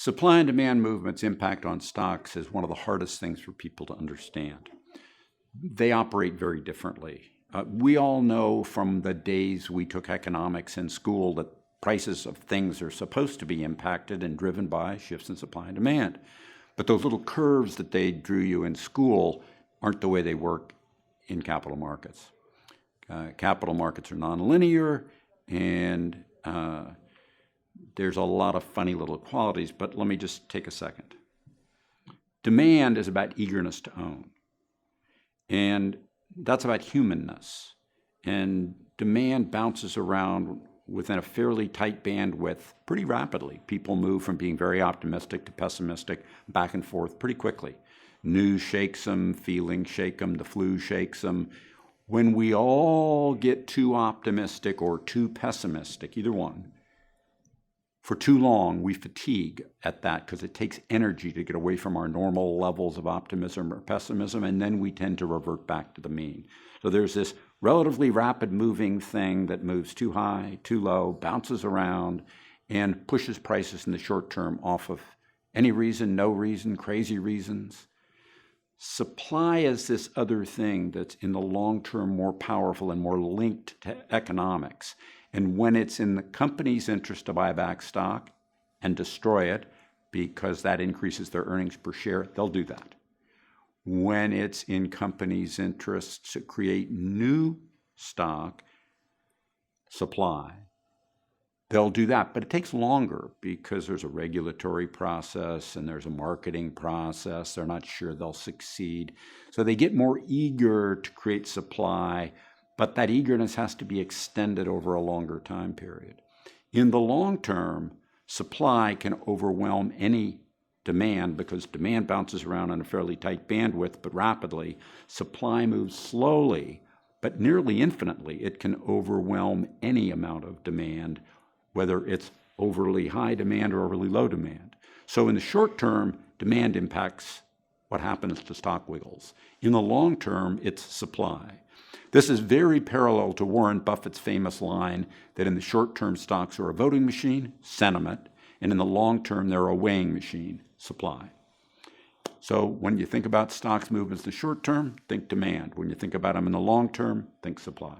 Supply and demand movements' impact on stocks is one of the hardest things for people to understand. They operate very differently. We all know from the days we took economics in school that prices of things are supposed to be impacted and driven by shifts in supply and demand. But those little curves that they drew you in school aren't the way they work in capital markets. Capital markets are nonlinear, and there's a lot of funny little qualities, but let me just take a second. Demand is about eagerness to own, and that's about humanness. And demand bounces around within a fairly tight bandwidth pretty rapidly. People move from being very optimistic to pessimistic, back and forth pretty quickly. News shakes them, feelings shake them, the flu shakes them. When we all get too optimistic or too pessimistic, either one, for too long, we fatigue at that because it takes energy to get away from our normal levels of optimism or pessimism, and then we tend to revert back to the mean. So there's this relatively rapid moving thing that moves too high, too low, bounces around, and pushes prices in the short term off of any reason, no reason, crazy reasons. Supply is this other thing that's in the long term more powerful and more linked to economics. And when it's in the company's interest to buy back stock and destroy it because that increases their earnings per share, they'll do that. When it's in companies' interests to create new stock supply, they'll do that. But it takes longer because there's a regulatory process and there's a marketing process. They're not sure they'll succeed. So they get more eager to create supply, but that eagerness has to be extended over a longer time period. In the long term, supply can overwhelm any demand because demand bounces around on a fairly tight bandwidth, but rapidly. Supply moves slowly, but nearly infinitely. It can overwhelm any amount of demand, whether it's overly high demand or overly low demand. So in the short term, demand impacts what happens to stock wiggles. In the long term, it's supply. This is very parallel to Warren Buffett's famous line that in the short term, stocks are a voting machine, sentiment, and in the long term, they're a weighing machine, supply. So when you think about stocks movements in the short term, think demand. When you think about them in the long term, think supply.